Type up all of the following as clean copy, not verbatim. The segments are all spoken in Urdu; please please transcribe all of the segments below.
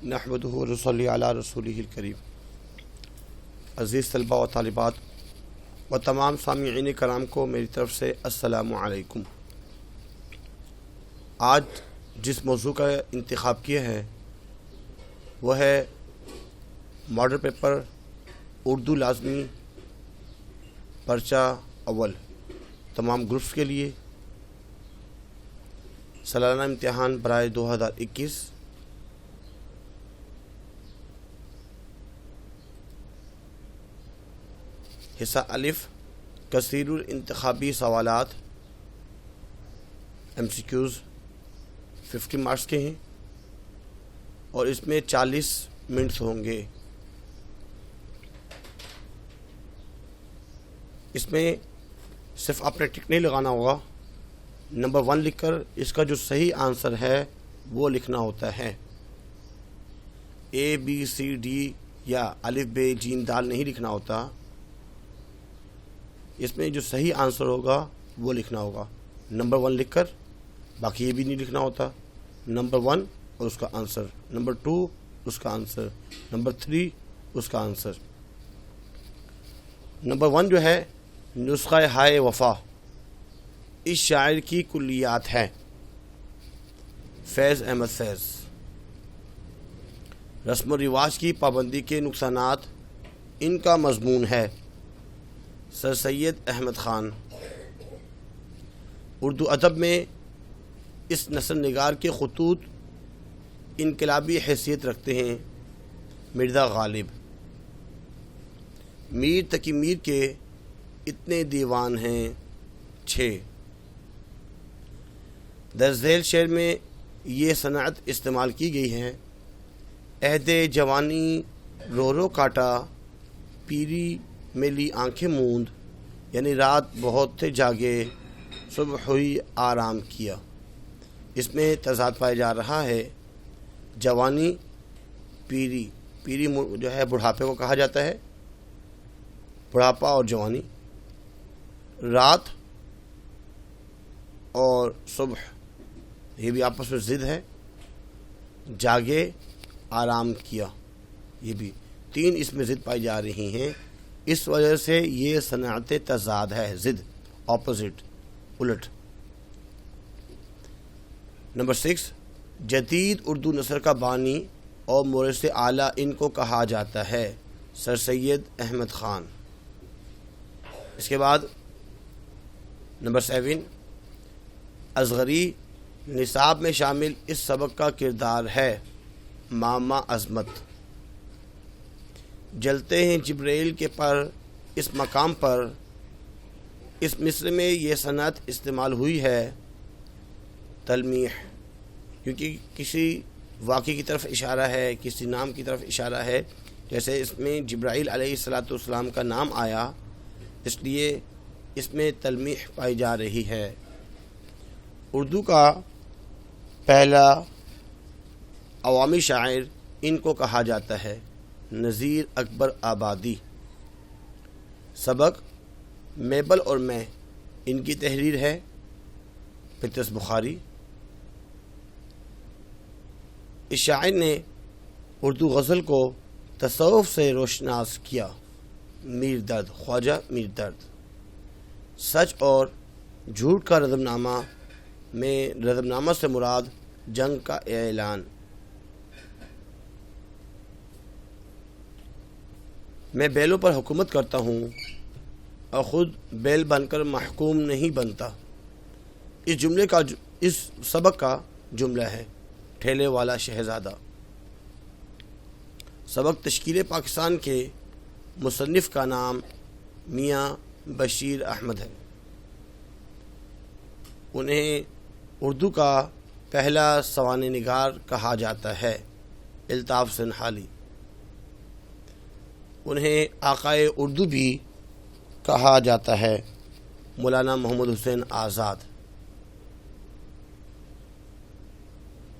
نحمدہ و نصلی علی رسولہ الکریم۔ عزیز طلباء و طالبات و تمام سامعین کرام کو میری طرف سے السلام علیکم۔ آج جس موضوع کا انتخاب کیا ہے وہ ہے ماڈل پیپر اردو لازمی پرچہ اول تمام گروپس کے لیے سالانہ امتحان برائے 2021۔ حصہ الف کثیر الانتخابی سوالات MCQs 50 مارکس کے ہیں اور اس میں 40 منٹس ہوں گے۔ اس میں صرف آپ نے ٹک نہیں لگانا ہوگا، نمبر 1 لکھ کر اس کا جو صحیح آنسر ہے وہ لکھنا ہوتا ہے۔ ABCD یا الف ب ج د نہیں لکھنا ہوتا، اس میں جو صحیح آنسر ہوگا وہ لکھنا ہوگا۔ نمبر 1 لکھ کر باقی یہ بھی نہیں لکھنا ہوتا، نمبر 1 اور اس کا آنسر، نمبر 2 اس کا آنسر، نمبر 3 اس کا آنسر۔ نمبر 1 جو ہے نسخہ ہائے وفا، اس شاعر کی کلیات ہے فیض احمد فیض۔ رسم و رواج کی پابندی کے نقصانات، ان کا مضمون ہے سر سید احمد خان۔ اردو ادب میں اس نثر نگار کے خطوط انقلابی حیثیت رکھتے ہیں۔ مرزا غالب۔ میر تقی میر کے اتنے دیوان ہیں 6۔ در ذیل شعر میں یہ صنعت استعمال کی گئی ہے۔ عہد جوانی رو رو کاٹا، پیری میلی آنکھیں موند، یعنی رات بہت تھے جاگے، صبح ہوئی آرام کیا۔ اس میں تضاد پایا جا رہا ہے۔ جوانی، پیری جو ہے بڑھاپے کو کہا جاتا ہے، بڑھاپا اور جوانی، رات اور صبح یہ بھی آپس میں ضد ہے، جاگے آرام کیا، یہ بھی 3 اس میں ضد پائی جا رہی ہیں۔ اس وجہ سے یہ صنعت تضاد ہے، ضد، اپوزٹ، الٹ۔ نمبر 6 جدید اردو نثر کا بانی اور مورث اعلیٰ ان کو کہا جاتا ہے سر سید احمد خان۔ اس کے بعد نمبر 7 اصغری نصاب میں شامل اس سبق کا کردار ہے ماما عظمت۔ جلتے ہیں جبرائیل کے پر، اس مقام پر اس مصر میں یہ صنعت استعمال ہوئی ہے تلمیح، کیونکہ کسی واقعے کی طرف اشارہ ہے، کسی نام کی طرف اشارہ ہے۔ جیسے اس میں جبرائیل علیہ السلام کا نام آیا، اس لیے اس میں تلمیح پائی جا رہی ہے۔ اردو کا پہلا عوامی شاعر ان کو کہا جاتا ہے نذیر اکبر آبادی۔ سبق میبل اور میں، ان کی تحریر ہے پطرس بخاری۔ اس شاعر نے اردو غزل کو تصوف سے روشناس کیا۔ میر درد، خواجہ میر درد۔ سچ اور جھوٹ کا رزم نامہ میں رزم نامہ سے مراد جنگ کا اعلان۔ میں بیلوں پر حکومت کرتا ہوں اور خود بیل بن کر محکوم نہیں بنتا۔ اس سبق کا جملہ ہے ٹھیلے والا شہزادہ۔ سبق تشکیل پاکستان کے مصنف کا نام میاں بشیر احمد ہے۔ انہیں اردو کا پہلا سوانح نگار کہا جاتا ہے الطاف سنہالی۔ انہیں آقائے اردو بھی کہا جاتا ہے مولانا محمد حسین آزاد۔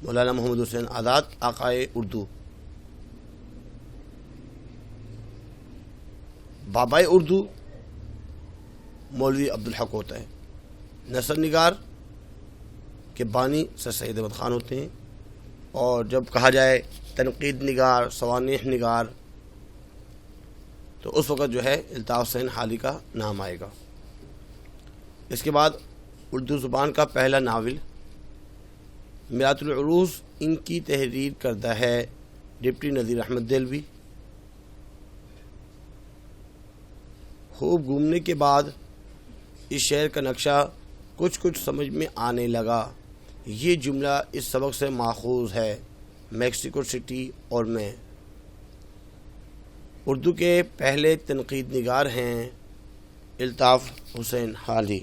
مولانا محمد حسین آزاد آقائے اردو۔ بابائے اردو مولوی عبدالحق ہوتا ہے۔ نثر نگار کے بانی سر سید احمد خان ہوتے ہیں، اور جب کہا جائے تنقید نگار، سوانح نگار، تو اس وقت جو ہے الطاف حسین حالی کا نام آئے گا۔ اس کے بعد اردو زبان کا پہلا ناول مرآت العروض، ان کی تحریر کردہ ہے ڈپٹی نذیر احمد دہلوی۔ خوب گھومنے کے بعد اس شہر کا نقشہ کچھ سمجھ میں آنے لگا، یہ جملہ اس سبق سے ماخوذ ہے، میکسیکو سٹی اور میں۔ اردو کے پہلے تنقید نگار ہیں الطاف حسین حالی۔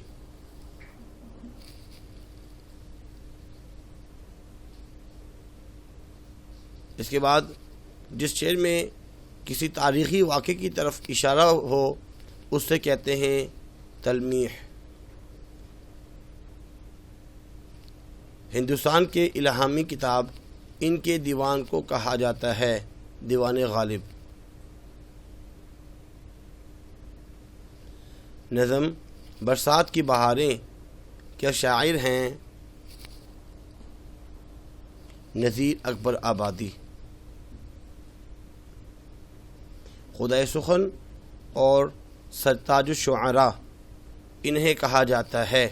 اس کے بعد جس شعر میں کسی تاریخی واقعے کی طرف اشارہ ہو اس سے کہتے ہیں تلمیح۔ ہندوستان کے الہامی کتاب ان کے دیوان کو کہا جاتا ہے دیوان غالب۔ نظم برسات کی بہاریں کے شاعر ہیں نذیر اکبر آبادی۔ خدائے سخن اور سرتاج الشعراء انہیں کہا جاتا ہے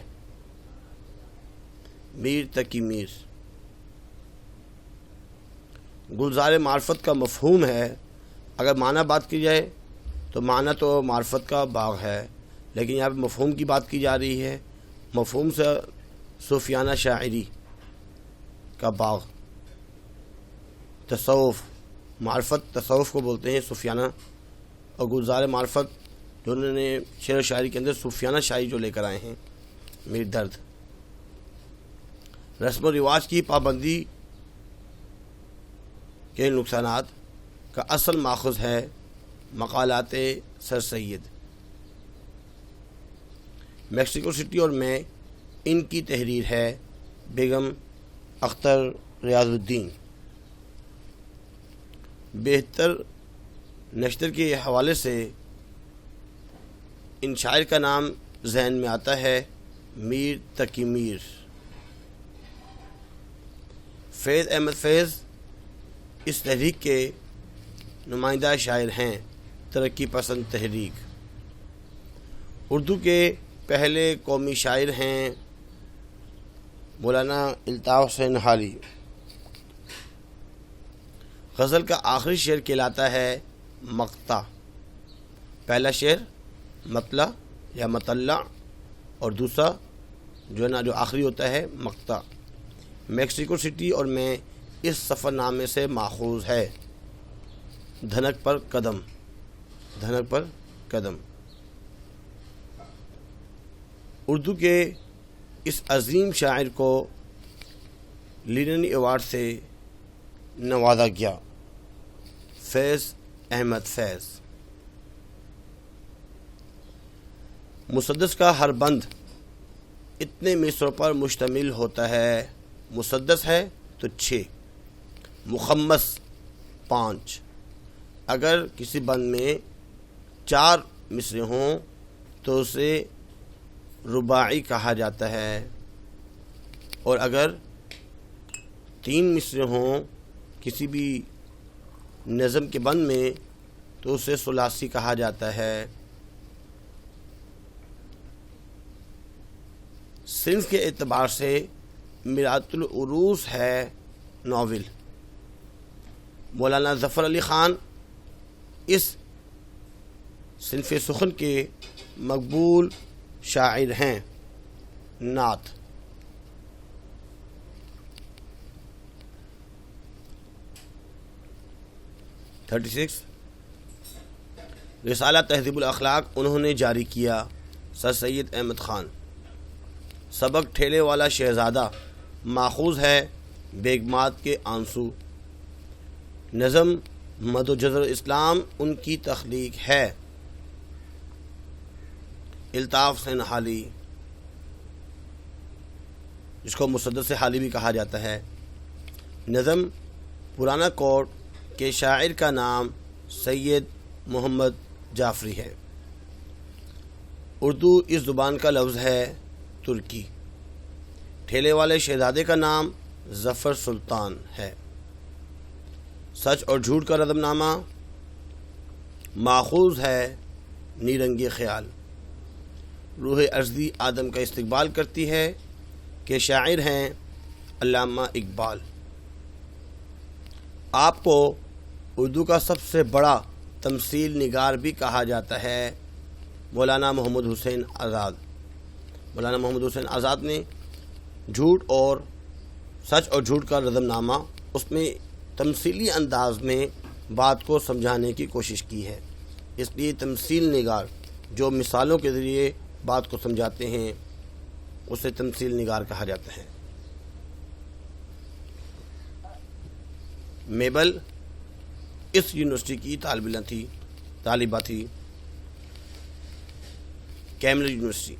میر تقی میر۔ گلزار معرفت کا مفہوم ہے، اگر معنی بات کی جائے تو معنی تو معرفت کا باغ ہے، لیکن یہاں پہ مفہوم کی بات کی جا رہی ہے۔ مفہوم سے صوفیانہ شاعری کا باغ، تصوف، معرفت تصوف کو بولتے ہیں صوفیانہ، اور گلزار معرفت جو انہوں نے شعر و شاعری کے اندر صوفیانہ شاعری جو لے کر آئے ہیں میر درد۔ رسم و رواج کی پابندی کے نقصانات کا اصل ماخذ ہے مقالات سر سید۔ میکسیکو سٹی اور میں، ان کی تحریر ہے بیگم اختر ریاض الدین۔ بہتر نشتر کے حوالے سے ان شاعر کا نام ذہن میں آتا ہے میر تقی میر۔ فیض احمد فیض اس تحریک کے نمائندہ شاعر ہیں، ترقی پسند تحریک۔ اردو کے پہلے قومی شاعر ہیں مولانا الطاف حسین حالی۔ غزل کا آخری شعر کہلاتا ہے مقطع۔ پہلا شعر مطلع یا مطلع اور دوسرا جو ہے نا جو آخری ہوتا ہے مقطع۔ میکسیکو سٹی اور میں اس سفر نامے سے ماخوذ ہے، دھنک پر قدم، دھنک پر قدم۔ اردو کے اس عظیم شاعر کو لینن ایوارڈ سے نوازا گیا، فیض احمد فیض۔ مسدس کا ہر بند اتنے مصروں پر مشتمل ہوتا ہے، مسدس ہے تو 6، مخمس 5۔ اگر کسی بند میں 4 مصرے ہوں تو اسے رباعی کہا جاتا ہے، اور اگر 3 مصرے ہوں کسی بھی نظم کے بند میں تو اسے ثلاثی کہا جاتا ہے۔ صنف کے اعتبار سے مرآت العروض ہے ناول۔ مولانا ظفر علی خان اس صنف سخن کے مقبول شاعر ہیں۔ نعت، رسالہ تہذیب الاخلاق انہوں نے جاری کیا، سر سید احمد خان۔ سبق ٹھیلے والا شہزادہ ماخوذ ہے بیگمات کے آنسو۔ نظم مد و جزر اسلام ان کی تخلیق ہے، الطاف حسین حالی، جس کو مسدس حالی بھی کہا جاتا ہے۔ نظم پرانا کوٹ کے شاعر کا نام سید محمد جعفری ہے۔ اردو اس زبان کا لفظ ہے ترکی۔ ٹھیلے والے شہزادے کا نام ظفر سلطان ہے۔ سچ اور جھوٹ کا ردم نامہ ماخوذ ہے نیرنگ خیال۔ روح ارضی آدم کا استقبال کرتی ہے کہ شاعر ہیں علامہ اقبال۔ آپ کو اردو کا سب سے بڑا تمثیل نگار بھی کہا جاتا ہے مولانا محمد حسین آزاد۔ مولانا محمد حسین آزاد نے جھوٹ اور سچ اور جھوٹ کا ردم نامہ اس میں تمثیلی انداز میں بات کو سمجھانے کی کوشش کی ہے۔ اس لیے تمثیل نگار جو مثالوں کے ذریعے بات کو سمجھاتے ہیں اسے تمثیل نگار کہا جاتا ہے۔ میبل اس یونیورسٹی کی طالبہ تھی، کیمبرج یونیورسٹی۔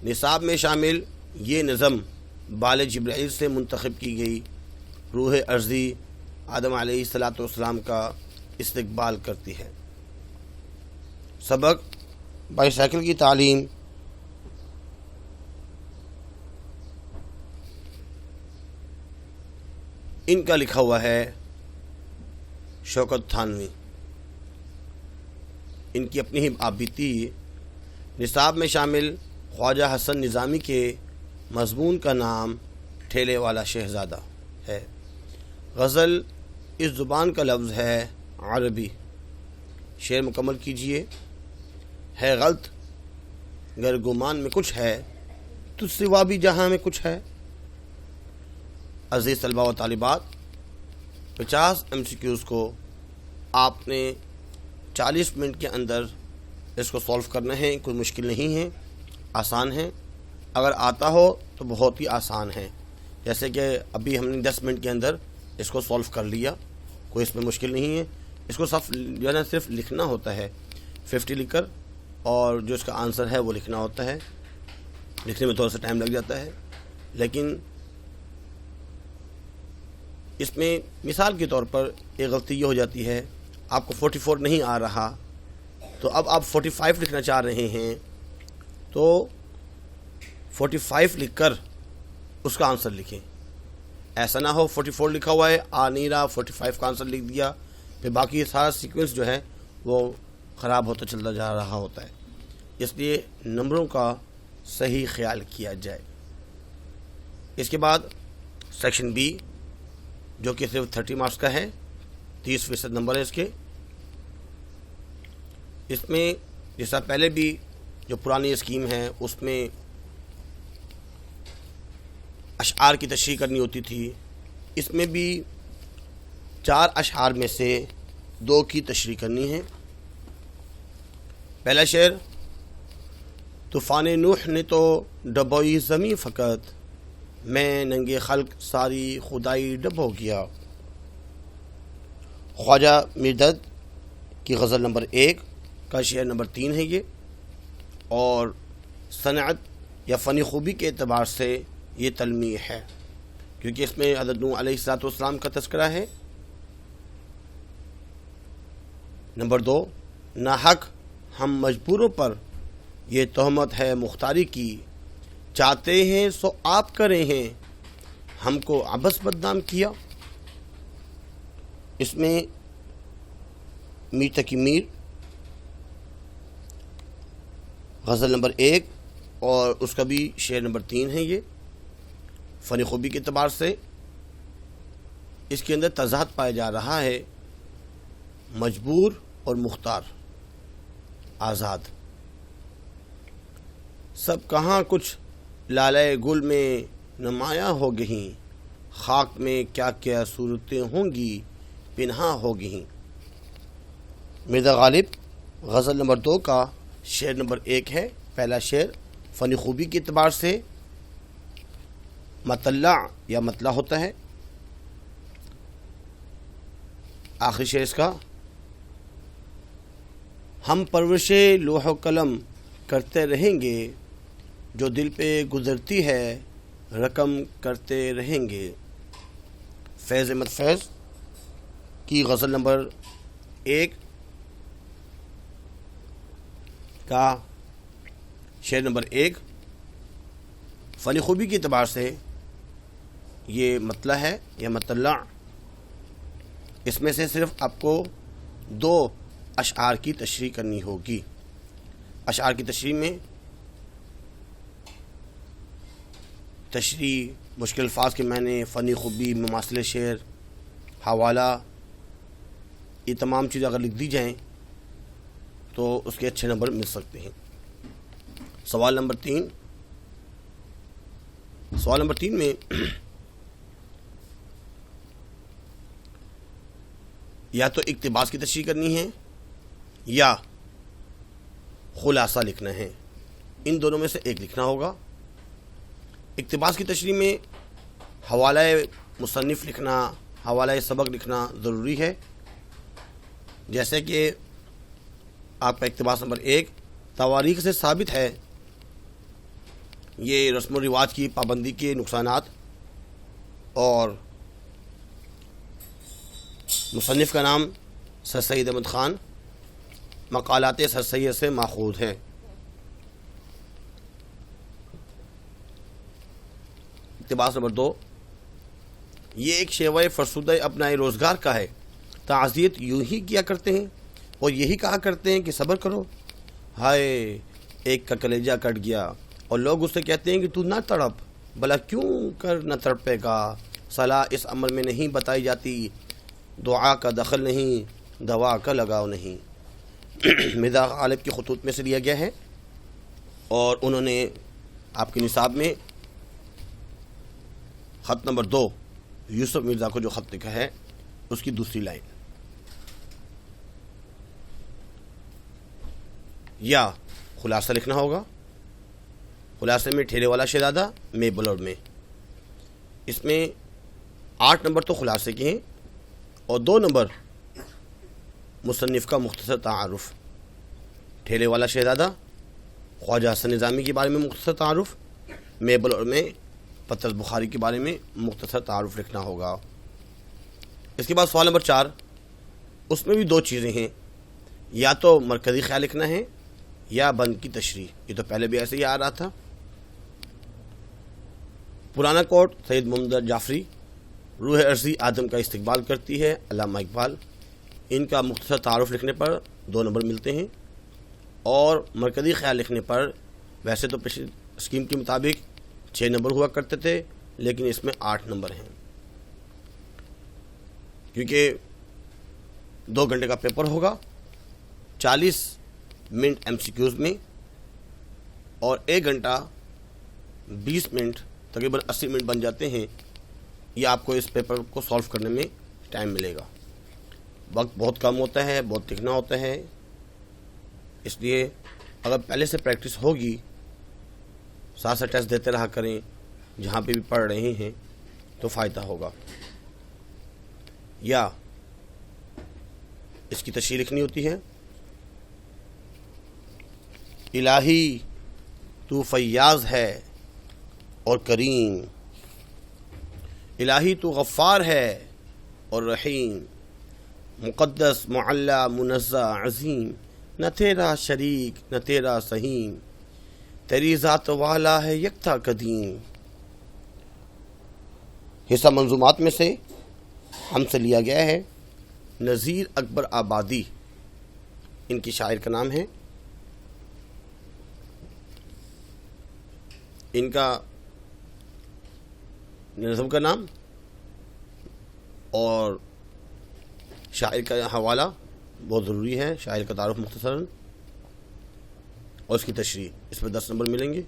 نصاب میں شامل یہ نظم بال جبرائیل سے منتخب کی گئی روح ارضی آدم علیہ السلام کا استقبال کرتی ہے۔ سبق بائی سائیکل کی تعلیم، ان کا لکھا ہوا ہے شوکت تھانوی۔ ان کی اپنی ہی آپ بیتی۔ نصاب میں شامل خواجہ حسن نظامی کے مضمون کا نام ٹھیلے والا شہزادہ ہے۔ غزل اس زبان کا لفظ ہے عربی۔ شعر مکمل کیجئے۔ ہے غلط گر گمان میں کچھ ہے، تجھ سوا بھی جہاں میں کچھ ہے۔ عزیز طلباء و طالبات، 50 MCQs کو آپ نے 40 منٹ کے اندر اس کو سولو کرنا ہے۔ کوئی مشکل نہیں ہے، آسان ہے۔ اگر آتا ہو تو بہت ہی آسان ہے، جیسے کہ ابھی ہم نے 10 منٹ کے اندر اس کو سولو کر لیا۔ کوئی اس میں مشکل نہیں ہے۔ اس کو جو ہے نا صرف لکھنا ہوتا ہے 50 لکھ کر، اور جو اس کا آنسر ہے وہ لکھنا ہوتا ہے۔ لکھنے میں تھوڑا سا ٹائم لگ جاتا ہے، لیکن اس میں مثال کے طور پر ایک غلطی یہ ہو جاتی ہے، آپ کو 44 نہیں آ رہا تو اب آپ 45 لکھنا چاہ رہے ہیں، تو 45 لکھ کر اس کا آنسر لکھیں۔ ایسا نہ ہو 44 لکھا ہوا ہے، آ نہیں رہا، 45 کا آنسر لکھ دیا، پھر باقی سارا سیکوینس جو ہے وہ خراب ہوتا چلتا جا رہا ہوتا ہے۔ اس لیے نمبروں کا صحیح خیال کیا جائے۔ اس کے بعد سیکشن بی جو کہ صرف 30 مارکس کا ہے، 30% نمبر ہے اس کے۔ اس میں جیسا پہلے بھی جو پرانی اسکیم ہے اس میں اشعار کی تشریح کرنی ہوتی تھی، اس میں بھی 4 اشعار میں سے 2 کی تشریح کرنی ہے۔ پہلا شعر، طوفان نوح نے تو ڈبوئی زمیں فقط، میں ننگے خلق ساری خدائی ڈبو گیا۔ خواجہ میردد کی غزل نمبر 1 کا شعر نمبر 3 ہے یہ، اور صنعت یا فنی خوبی کے اعتبار سے یہ تلمیح ہے، کیونکہ اس میں حضرت نوح علیہ السلام کا تذکرہ ہے۔ نمبر 2، ناحق ہم مجبوروں پر یہ تہمت ہے مختاری کی، چاہتے ہیں سو آپ کریں ہیں، ہم کو عبث بدنام کیا۔ اس میں میر تقی میر غزل نمبر 1 اور اس کا بھی شعر نمبر 3 ہے یہ، فنی خوبی کے اعتبار سے اس کے اندر تضاد پایا جا رہا ہے، مجبور اور مختار، آزاد۔ سب کہاں کچھ لالے گل میں نمایاں ہو گئیں، خاک میں کیا کیا صورتیں ہوں گی پنہاں ہو گئیں۔ مرزا غالب غزل نمبر 2 کا شعر نمبر 1 ہے۔ پہلا شعر فنی خوبی کے اعتبار سے مطلع یا مطلع ہوتا ہے۔ آخری شعر اس کا، ہم پرورش لوح و قلم کرتے رہیں گے، جو دل پہ گزرتی ہے رقم کرتے رہیں گے۔ فیض احمد فیض کی غزل نمبر 1 کا شعر نمبر 1 فنی خوبی کے اعتبار سے یہ مطلع ہے یا مطلع، اس میں سے صرف آپ کو 2 اشعار کی تشریح کرنی ہوگی۔ اشعار کی تشریح میں تشریح، مشکل الفاظ کے معنی، فنی خوبی، مماثل شعر، حوالہ، یہ تمام چیزیں اگر لکھ دی جائیں تو اس کے اچھے نمبر مل سکتے ہیں۔ سوال نمبر 3 میں یا تو اقتباس کی تشریح کرنی ہے یا خلاصہ لکھنا ہے، ان دونوں میں سے ایک لکھنا ہوگا۔ اقتباس کی تشریح میں حوالہ مصنف لکھنا، حوالہ سبق لکھنا ضروری ہے۔ جیسے کہ آپ کا اقتباس نمبر 1 تواریخ سے ثابت ہے، یہ رسم و رواج کی پابندی کے نقصانات، اور مصنف کا نام سر سید احمد خان، مقالات سر سید سے ماخوذ ہے۔ اقتباس نمبر 2 یہ ایک شیوہ فرسودہ اپنا روزگار کا ہے، تعزیت یوں ہی کیا کرتے ہیں اور یہی کہا کرتے ہیں کہ صبر کرو، ہائے ایک کا کلیجہ کٹ گیا، اور لوگ اس سے کہتے ہیں کہ تو نہ تڑپ، بھلا کیوں کر نہ تڑپے گا، صلاح اس عمل میں نہیں بتائی جاتی، دعا کا دخل نہیں، دوا کا لگاؤ نہیں۔ مرزا غالب کے خطوط میں سے لیا گیا ہے، اور انہوں نے آپ کے نصاب میں خط نمبر 2 یوسف مرزا کو جو خط لکھا ہے اس کی دوسری لائن۔ یا خلاصہ لکھنا ہوگا، خلاصے میں ٹھیلے والا شہزادہ میں بلوڑ میں، اس میں 8 نمبر تو خلاصے کے ہیں اور 2 نمبر مصنف کا مختصر تعارف۔ ٹھیلے والا شہزادہ خواجہ حسن نظامی کے بارے میں مختصر تعارف، میں بلوڑ میں پطرس بخاری کے بارے میں مختصر تعارف لکھنا ہوگا۔ اس کے بعد سوال نمبر 4، اس میں بھی 2 چیزیں ہیں، یا تو مرکزی خیال لکھنا ہے یا بند کی تشریح۔ یہ تو پہلے بھی ایسے ہی آ رہا تھا۔ پرانا کوٹ سید محمد جعفری، روح ارضی آدم کا استقبال کرتی ہے، علامہ اقبال، ان کا مختصر تعارف لکھنے پر 2 نمبر ملتے ہیں، اور مرکزی خیال لکھنے پر ویسے تو پچھلی اسکیم کے مطابق 6 نمبر ہوا کرتے تھے، لیکن اس میں 8 نمبر ہیں، کیونکہ 2 گھنٹے کا پیپر ہوگا، 40 منٹ ایم سی کیوز میں، اور 1 گھنٹہ 20 منٹ، تقریباً 80 منٹ بن جاتے ہیں۔ یہ آپ کو اس پیپر کو سالو کرنے میں ٹائم ملے گا۔ وقت بہت کم ہوتا ہے، بہت لکھنا ہوتا ہے، اس لیے اگر پہلے سے پریکٹس ہوگی، ساتھ ساتھ ٹیسٹ دیتے رہا کریں، جہاں پہ بھی پڑھ رہے ہیں تو فائدہ ہوگا۔ یا اس کی تشریح لکھنی ہوتی ہے، الہی تو فیاض ہے اور کریم، الہی تو غفار ہے اور رحیم، مقدس معلی منزہ عظیم، نہ تیرا شریک نہ تیرا سہیم، تیری ذات والا ہے یکتا قدیم۔ حصہ منظومات میں سے ہم سے لیا گیا ہے، نذیر اکبر آبادی ان کی شاعر کا نام ہے، ان کا نظم کا نام اور شاعر کا حوالہ بہت ضروری ہے، شاعر کا تعارف مختصراً اور اس کی تشریح، اس میں 10 نمبر ملیں گے۔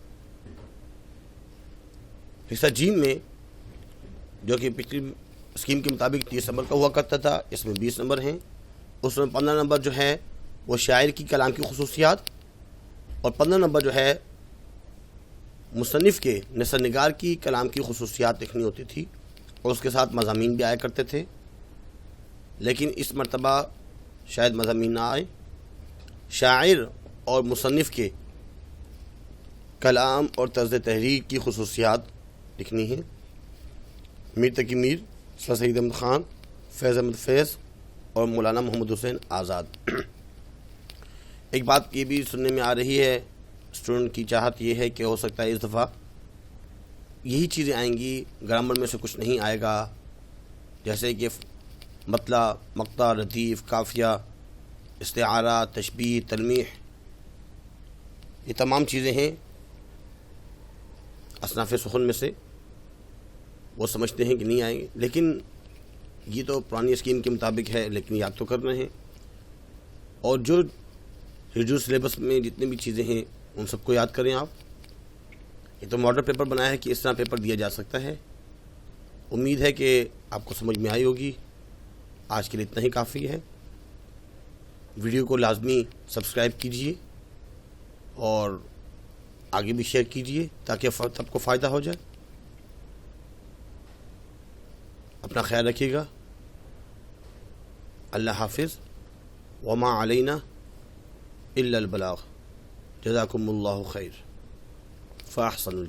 حصہ جیم میں جو کہ پچھلی اسکیم کے مطابق 30 نمبر کا ہوا کرتا تھا، اس میں 20 نمبر ہیں، اس میں 15 نمبر جو ہے وہ شاعر کی کلام کی خصوصیات، اور 15 نمبر جو ہے مصنف کے نثر نگار کی کلام کی خصوصیات لکھنی ہوتی تھی، اور اس کے ساتھ مضامین بھی آیا کرتے تھے، لیکن اس مرتبہ شاید مضامین نہ آئے۔ شاعر اور مصنف کے کلام اور طرز تحریر کی خصوصیات لکھنی ہیں۔ میر تقی میر، سر سید احمد خان، فیض احمد فیض اور مولانا محمد حسین آزاد۔ ایک بات یہ بھی سننے میں آ رہی ہے، اسٹوڈنٹ کی چاہت یہ ہے کہ ہو سکتا ہے اس دفعہ یہی چیزیں آئیں گی، گرامر میں سے کچھ نہیں آئے گا، جیسے کہ مطلع، مقطع، ردیف، قافیہ، استعارہ، تشبیہ، تلمیح، یہ تمام چیزیں ہیں اصناف سخن میں سے. وہ سمجھتے ہیں کہ نہیں آئیں گے، لیکن یہ تو پرانی اسکیم کے مطابق ہے، لیکن یاد تو کرنا ہے. اور جو ریڈیو سلیبس میں جتنی بھی چیزیں ہیں ان سب کو یاد کریں آپ. یہ تو ماڈل پیپر بنایا ہے کہ اس طرح پیپر دیا جا سکتا ہے. امید ہے کہ آپ کو سمجھ میں آئی ہوگی. آج کے لیے اتنا ہی کافی ہے. ویڈیو کو لازمی سبسکرائب کیجیے اور آگے بھی شیئر کیجیے تاکہ سب کو فائدہ ہو جائے. اپنا خیال رکھیے گا. اللہ حافظ. وما علینا الا البلاغ. جزاکم اللہ خیر. فاحسن